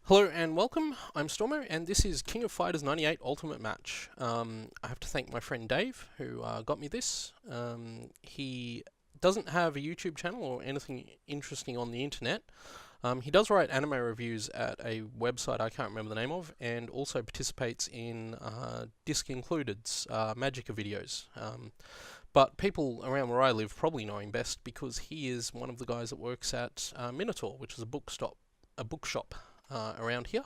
Hello and welcome, I'm Stormo and this is King of Fighters 98 Ultimate Match. I have to thank my friend Dave who got me this. He doesn't have a YouTube channel or anything interesting on the internet. He does write anime reviews at a website I can't remember the name of, and also participates in Disc Included's Magica videos. But people around where I live probably know him best because he is one of the guys that works at Minotaur, which is a bookshop around here.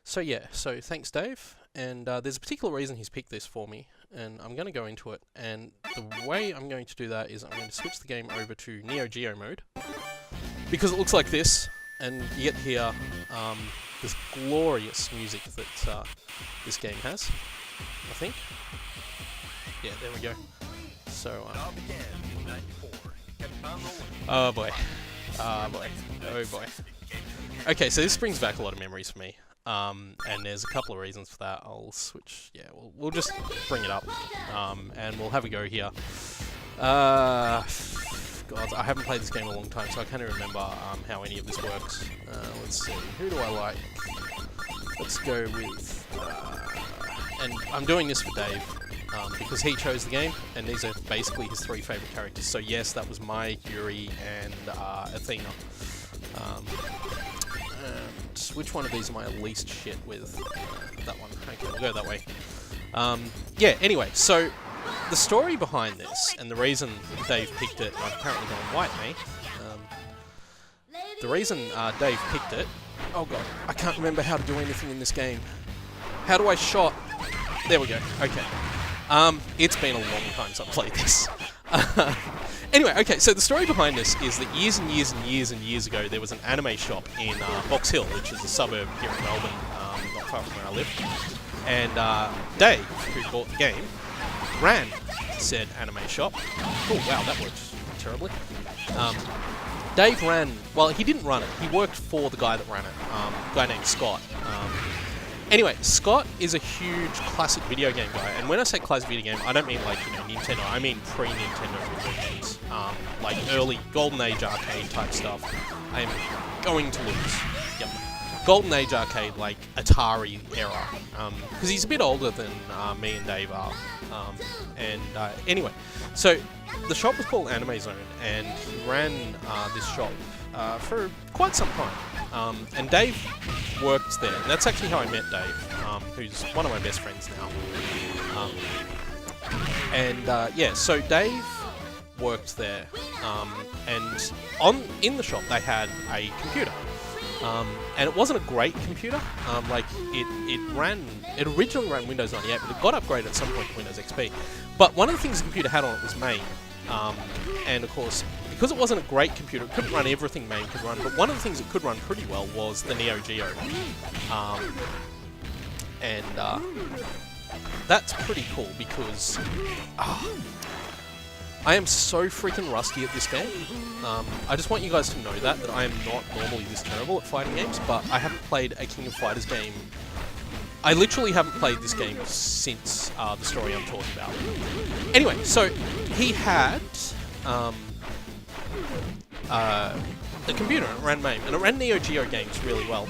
So thanks Dave, and there's a particular reason he's picked this for me, and I'm going to go into it, and the way I'm going to do that is I'm going to switch the game over to Neo Geo mode, because it looks like this, and you get to hear this glorious music that this game has, I think. Yeah, there we go. So, oh boy. Oh boy. Okay, so this brings back a lot of memories for me, and there's a couple of reasons for that. I'll switch, we'll just bring it up, and we'll have a go here. God, I haven't played this game in a long time, so I can't even remember how any of this works. Let's see, who do I like? Let's go with, and I'm doing this for Dave, because he chose the game, and these are basically his three favourite characters. So yes, that was Mai, Yuri, and Athena. And which one of these am I least shit with? That one. Okay, we'll go that way. Yeah, anyway, so the story behind this, and the reason Dave picked it, I've apparently gone white, me. The reason Dave picked it... Oh god, I can't remember how to do anything in this game. How do I shot? There we go, okay. It's been a long time since I've played this. Anyway, okay, so the story behind this is that years and years ago, there was an anime shop in Box Hill, which is a suburb here in Melbourne, not far from where I live. And Dave, who bought the game, ran said anime shop. Oh wow, that worked terribly. Dave ran, well, he didn't run it, he worked for the guy that ran it, a guy named Scott. Anyway, Scott is a huge classic video game guy, and when I say classic video game, I don't mean like, Nintendo, I mean pre-Nintendo video games. Like early Golden Age arcade type stuff. I am going to lose. Yep. Golden Age arcade, like Atari era. Because he's a bit older than me and Dave are. Anyway, so the shop was called Anime Zone, and he ran this shop for quite some time. And Dave worked there. And that's actually how I met Dave, who's one of my best friends now. Yeah, so Dave worked there, and in the shop they had a computer, and it wasn't a great computer. Like it originally ran Windows 98, but it got upgraded at some point to Windows XP. But one of the things the computer had on it was MAME, and of course, because it wasn't a great computer, it couldn't run everything MAME could run, but one of the things it could run pretty well was the Neo Geo. That's pretty cool because I am so freaking rusty at this game. I just want you guys to know that I am not normally this terrible at fighting games, but I haven't played a King of Fighters game. I literally haven't played this game since the story I'm talking about. Anyway, so he had the computer, and it ran MAME, and it ran Neo Geo games really well.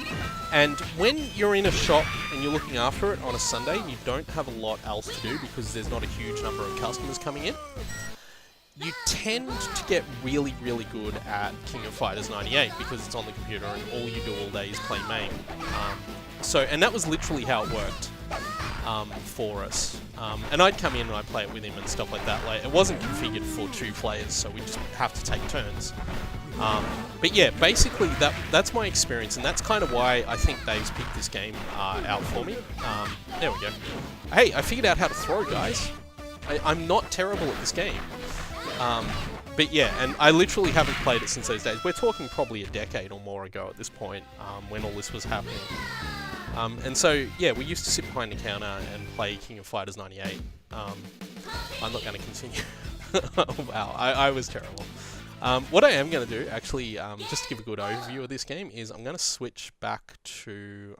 And when you're in a shop and you're looking after it on a Sunday and you don't have a lot else to do because there's not a huge number of customers coming in, you tend to get really, really good at King of Fighters 98 because it's on the computer and all you do all day is play MAME. And that was literally how it worked for us. And I'd come in and I'd play it with him and stuff like that. Like, it wasn't configured for 2 players, so we just have to take turns. But yeah, basically that's my experience, and that's kind of why I think Dave's picked this game out for me. There we go. Hey, I figured out how to throw, guys. I'm not terrible at this game. But yeah, and I literally haven't played it since those days. We're talking probably a decade or more ago at this point, when all this was happening. And so, yeah, we used to sit behind the counter and play King of Fighters 98. I'm not going to continue. Wow, I was terrible. What I am going to do, actually, just to give a good overview of this game, is I'm going to switch back to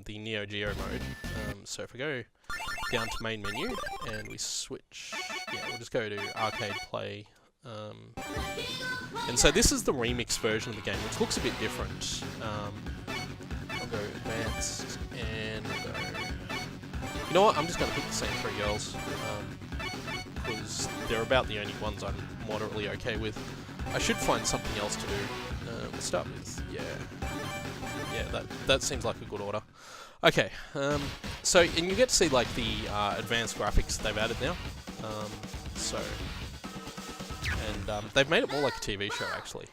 the Neo Geo mode. So if we go down to main menu, and we switch, we'll just go to arcade play. And so this is the remix version of the game, which looks a bit different. lads, and we'll go. You know what? I'm just going to pick the same 3 girls, because they're about the only ones I'm moderately okay with. I should find something else to do. We'll start with, yeah, that seems like a good order. Okay, so, and you get to see like the advanced graphics they've added now. And they've made it more like a TV show actually,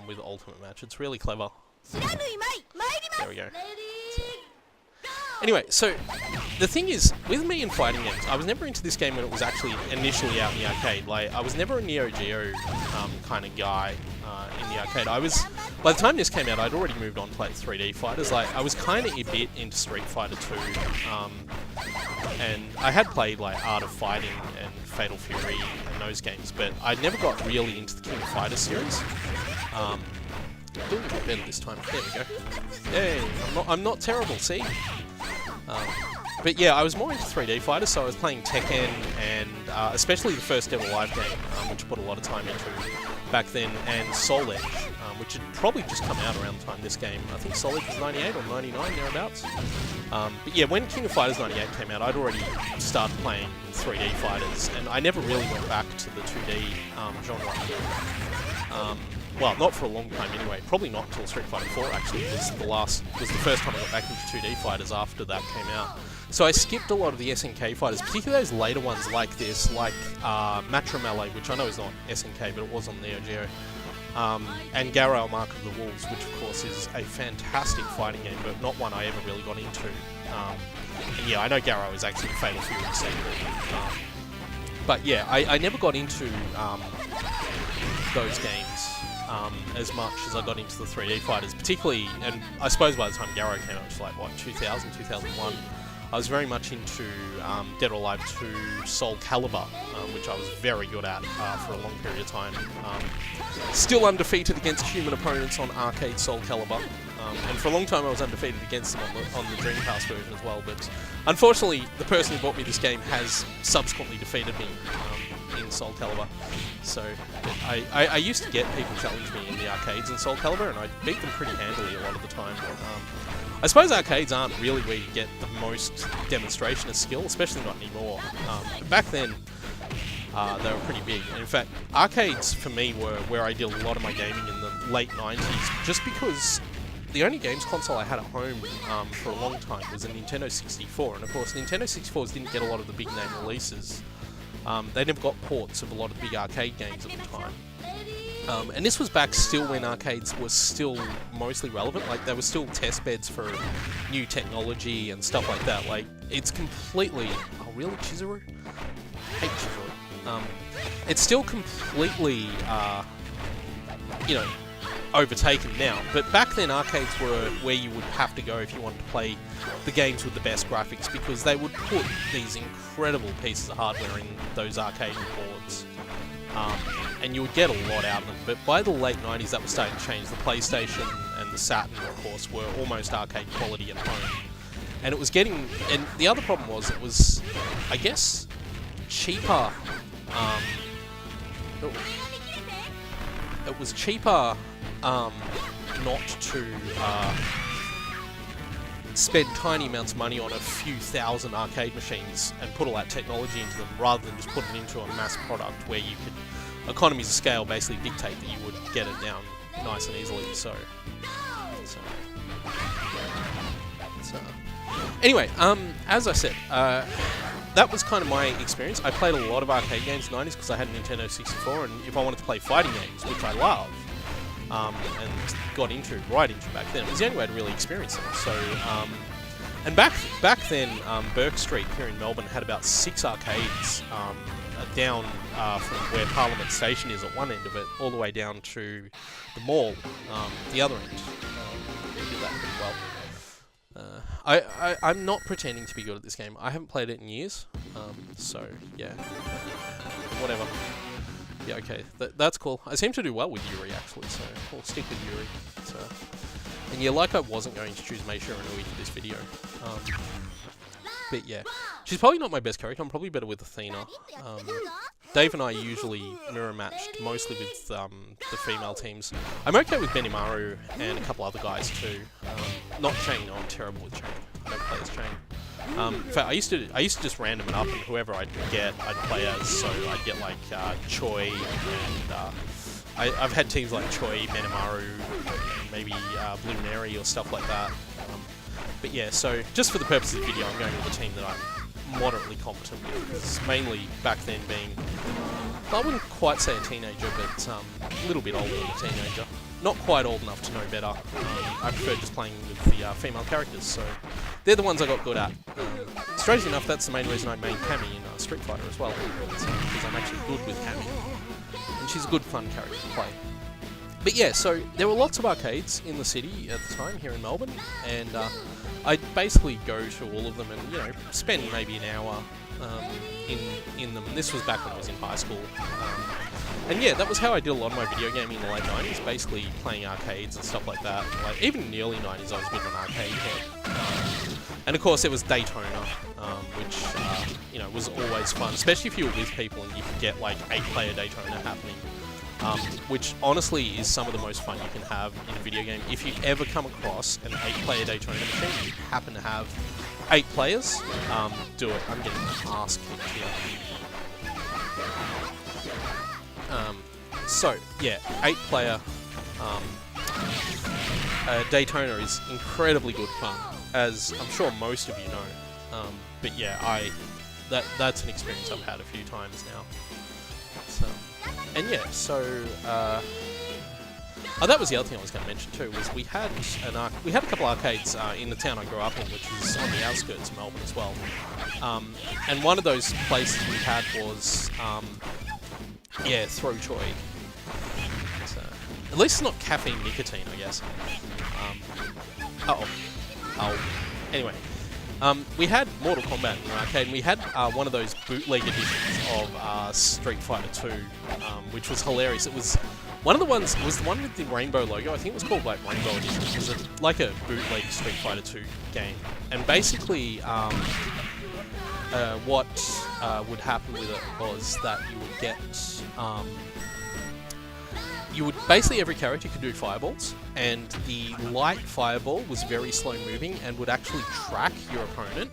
with Ultimate Match. It's really clever. There we go. Anyway, so the thing is, with me in fighting games, I was never into this game when it was actually initially out in the arcade. Like, I was never a Neo Geo kind of guy in the arcade. By the time this came out, I'd already moved on to play 3D fighters. Like, I was kind of a bit into Street Fighter 2, and I had played like Art of Fighting and Fatal Fury and those games, but I never got really into the King of Fighters series. Doing a bit better this time. There we go. Hey, I'm not terrible. See. But yeah, I was more into 3D fighters, so I was playing Tekken and especially the first Dead or Alive game, which I put a lot of time into back then, and Soul Edge, which had probably just come out around the time this game. I think Soul Edge was 98 or 99, thereabouts. But yeah, when King of Fighters 98 came out, I'd already started playing 3D fighters, and I never really went back to the 2D genre. Well, not for a long time anyway. Probably not until Street Fighter 4 actually was the first time I got back into 2D fighters after that came out. So I skipped a lot of the SNK fighters, particularly those later ones like this, like Matramele, which I know is not SNK, but it was on Neo Geo, and Garou Mark of the Wolves, which of course is a fantastic fighting game, but not one I ever really got into. And yeah, I know Garou is actually Fatal Fury sequel. But yeah, I never got into those games as much as I got into the 3D fighters, particularly, and I suppose by the time Garou came out, which was like, what, 2000, 2001, I was very much into Dead or Alive 2 Soul Calibur, which I was very good at for a long period of time. Still undefeated against human opponents on arcade Soul Calibur, and for a long time I was undefeated against them on the Dreamcast version as well, but unfortunately the person who bought me this game has subsequently defeated me in Soul Calibur. So I used to get people challenge me in the arcades in Soul Calibur, and I beat them pretty handily a lot of the time. I suppose arcades aren't really where you get the most demonstration of skill, especially not anymore. Back then, they were pretty big. And in fact, arcades for me were where I did a lot of my gaming in the late 90s, just because the only games console I had at home for a long time was a Nintendo 64, and of course Nintendo 64s didn't get a lot of the big name releases. They never got ports of a lot of the big arcade games at the time. And this was back still when arcades were still mostly relevant, like there were still test beds for new technology and stuff like that. Like, it's completely... Oh really, Chizuru? I hate Chizuru. It's still completely, you know, overtaken now, but back then arcades were where you would have to go if you wanted to play the games with the best graphics, because they would put these incredible pieces of hardware in those arcade boards. And you would get a lot out of them, but by the late 90s that was starting to change. The PlayStation and the Saturn, of course, were almost arcade quality at home. And it was getting... And the other problem was, it was, I guess, cheaper. It was cheaper not to spend tiny amounts of money on a few thousand arcade machines and put all that technology into them, rather than just put it into a mass product where you could, economies of scale basically dictate that you would get it down nice and easily. Anyway, as I said, that was kind of my experience. I played a lot of arcade games in the 90s because I had a Nintendo 64, and if I wanted to play fighting games, which I love, and got right into back then, it was the only way to really experience them. So, and back then, Burke Street here in Melbourne had about 6 arcades down from where Parliament Station is at one end of it, all the way down to the mall, the other end. They did that pretty well. I'm not pretending to be good at this game. I haven't played it in years, so yeah, whatever. Yeah, okay, that's cool. I seem to do well with Yuri, actually, so we'll stick with Yuri. So, and yeah, like I wasn't going to choose Meisha Inui for this video. But yeah, she's probably not my best character. I'm probably better with Athena. Dave and I usually mirror matched mostly with the female teams. I'm okay with Benimaru and a couple other guys too. Not Chain, no, I'm terrible with Chain. I don't play as Chain. In fact, I used to just random it up, and whoever I'd get, I'd play as. So I'd get like Choi, and I've had teams like Choi, Benimaru, maybe Blue Mary or stuff like that. But yeah, so just for the purpose of the video, I'm going with a team that I'm moderately competent with. Because mainly back then being, I wouldn't quite say a teenager, but a little bit older than a teenager. Not quite old enough to know better. I prefer just playing with the female characters, so they're the ones I got good at. Strangely enough, that's the main reason I made Cammy in Street Fighter as well, because I'm actually good with Cammy. And she's a good, fun character to play. But yeah, so there were lots of arcades in the city at the time here in Melbourne, and I'd basically go to all of them and, you know, spend maybe an hour in them. And this was back when I was in high school. And yeah, that was how I did a lot of my video gaming in the late 90s, basically playing arcades and stuff like that. Like, even in the early 90s, I was a bit of an arcade head. And of course, there was Daytona, which, you know, was always fun, especially if you were with people and you could get like 8-player Daytona happening. Which honestly is some of the most fun you can have in a video game. If you ever come across an 8-player Daytona machine and you happen to have 8 players, do it. I'm getting my ass kicked here. So, yeah, 8-player Daytona is incredibly good fun, as I'm sure most of you know. But yeah, that's an experience I've had a few times now. So, and yeah, so that was the other thing I was going to mention too. Was we had a couple arcades in the town I grew up in, which is on the outskirts of Melbourne as well. And one of those places we had was Throw Choi. So, at least it's not caffeine nicotine, I guess. Anyway. We had Mortal Kombat in the arcade, and we had one of those bootleg editions of Street Fighter 2, which was hilarious. It was one of the ones, was the one with the rainbow logo. I think it was called like Rainbow Edition. It was like a bootleg Street Fighter 2 game. And basically, what would happen with it was that you would get, basically every character could do fireballs, and the light fireball was very slow moving and would actually track your opponent,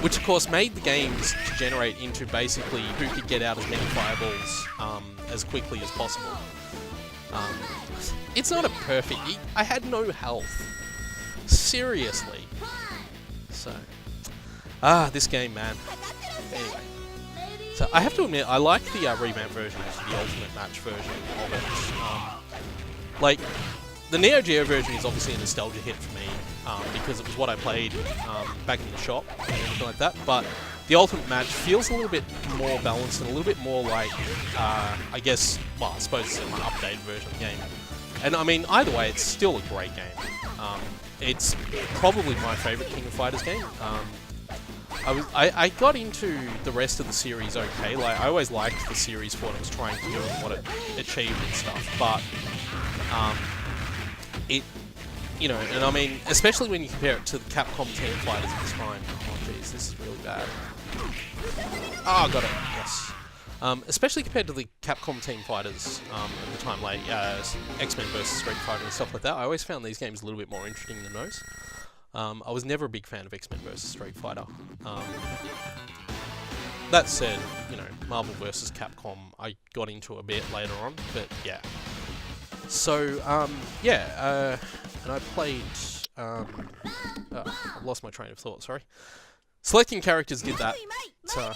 which of course made the games degenerate into basically who could get out as many fireballs as quickly as possible. It's not a perfect... I had no health. Seriously. So... this game, man. Anyway. So I have to admit, I like the revamped version, actually, the Ultimate Match version of it. Like, the Neo Geo version is obviously a nostalgia hit for me, because it was what I played back in the shop and everything like that, but the Ultimate Match feels a little bit more balanced and a little bit more like, I guess, well, I suppose it's an updated version of the game. And I mean, either way, it's still a great game. It's probably my favourite King of Fighters game. I got into the rest of the series okay. Like, I always liked the series for what it was trying to do and what it achieved and stuff, but you know, and I mean, especially when you compare it to the Capcom Team Fighters at the time. Oh jeez, this is really bad. Oh, got it, yes. Especially compared to the Capcom Team Fighters at the time, like X-Men vs Street Fighter and stuff like that. I always found these games a little bit more interesting than those. I was never a big fan of X-Men vs Street Fighter. That said, you know, Marvel vs Capcom I got into a bit later on, but yeah. So, and I played, I've lost my train of thought, sorry. Selecting characters did that. So,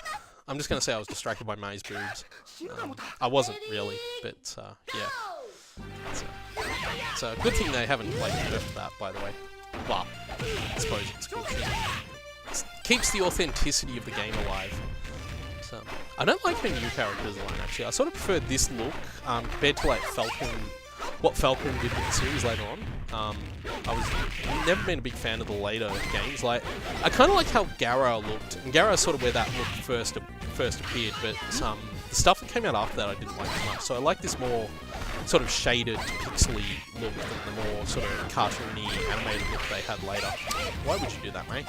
I'm just going to say I was distracted by May's boobs. I wasn't really, but yeah. It's a good thing they haven't played nerfed for that, by the way. Well, I suppose it's a good thing. It keeps the authenticity of the game alive. So, I don't like her new character design, actually. I sort of prefer this look compared to like what Falcon did with the series later on. I've never been a big fan of the later games. Like, I kind of like how Gara looked, and Gara's sort of where that look first appeared, but the stuff that came out after that I didn't like as much. So I like this more sort of shaded, pixely look than the more sort of cartoony, animated look they had later. Why would you do that, mate?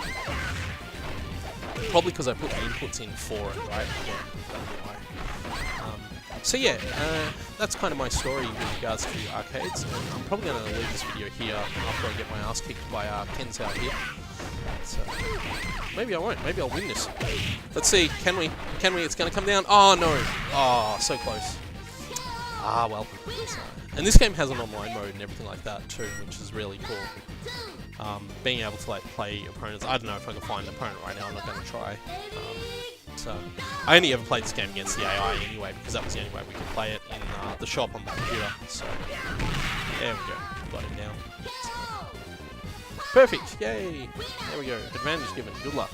Probably because I put the inputs in for it, right? Yeah, that'd be why. So yeah, that's kind of my story with regards to arcades. I'm probably going to leave this video here after I get my ass kicked by Ken's out here. So, maybe I won't. Maybe I'll win this. Let's see. Can we? Can we? It's going to come down. Oh, no. Oh, so close. Ah, well. And this game has an online mode and everything like that too, which is really cool. Being able to like play opponents. I don't know if I can find an opponent right now. I'm not going to try. So I only ever played this game against the AI anyway, because that was the only way we could play it in the shop on the computer. So there we go. Got it now. Perfect. Yay. There we go. Advantage given. Good luck.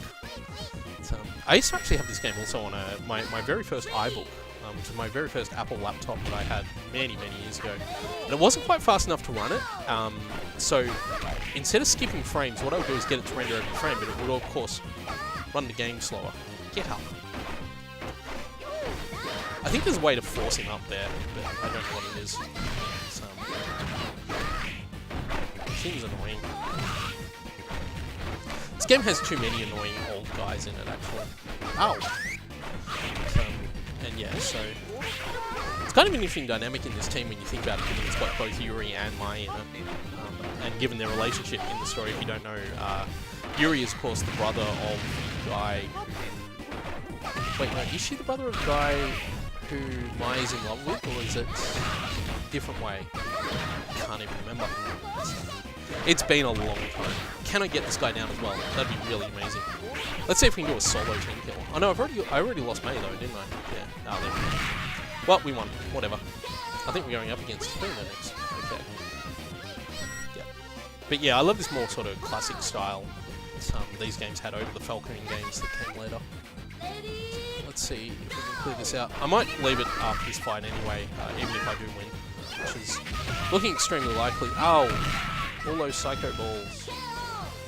I used to actually have this game also on my very first iBook. Which is my very first Apple laptop that I had many years ago. And it wasn't quite fast enough to run it, so instead of skipping frames, what I would do is get it to render every frame, but it would of course run the game slower. Get up. I think there's a way to force him up there, but I don't know what it is. Seems annoying. This game has too many annoying old guys in it, actually. Ow! And yeah, so it's kind of an interesting dynamic in this team when you think about it, given it's got both Yuri and Mai in it, and given their relationship in the story. If you don't know, Yuri is of course the brother of the guy who... Wait, no, is she the brother of the guy who Mai is in love with, or is it a different way? I can't even remember. It's been a long time. Can I get this guy down as well? That'd be really amazing. Let's see if we can do a solo team kill. Oh no, I already lost May though, didn't I? Yeah. Oh, there we go. Well, we won. Whatever. I think we're going up against Stormo next. Okay. Yeah. But yeah, I love this more sort of classic style these games had over the Falcon games that came later. Let's see if we can clear this out. I might leave it after this fight anyway, even if I do win, which is looking extremely likely. Oh, all those psycho balls.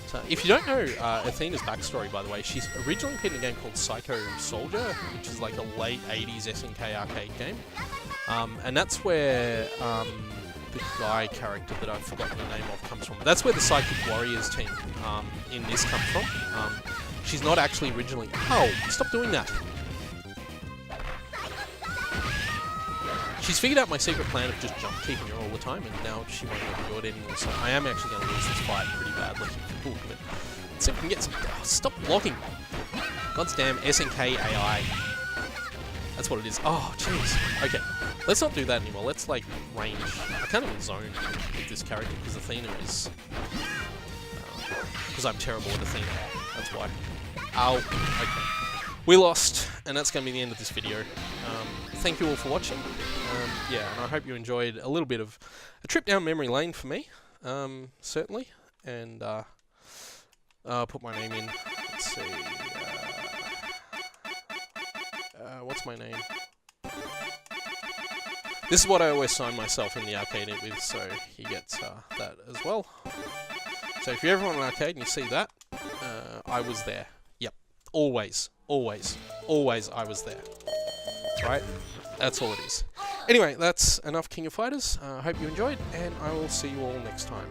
So, if you don't know Athena's backstory, by the way, she's originally played in a game called Psycho Soldier, which is like a late 80s SNK arcade game. And that's where the guy character that I've forgotten the name of comes from. That's where the Psychic Warriors team in this comes from. She's not actually originally... Oh, stop doing that! She's figured out my secret plan of just jump keeping her all the time, and now she won't let me do it anymore, so I am actually going to lose this fight pretty badly. Ooh, but let's see if we can get some... Oh, stop blocking! God's damn SNK AI. That's what it is. Oh, jeez. Okay, let's not do that anymore. Let's, like, range. I can't even zone with this character, because Athena is... Because I'm terrible at Athena. That's why. Ow. Okay. We lost, and that's going to be the end of this video. Thank you all for watching. Yeah, and I hope you enjoyed a little bit of a trip down memory lane for me, certainly. And I'll put my name in. Let's see. What's my name? This is what I always sign myself in the arcade with, so he gets that as well. So if you're ever on an arcade and you see that, I was there. Yep. Always, always, always I was there. Right? That's all it is. Anyway, that's enough King of Fighters. I hope you enjoyed, and I will see you all next time.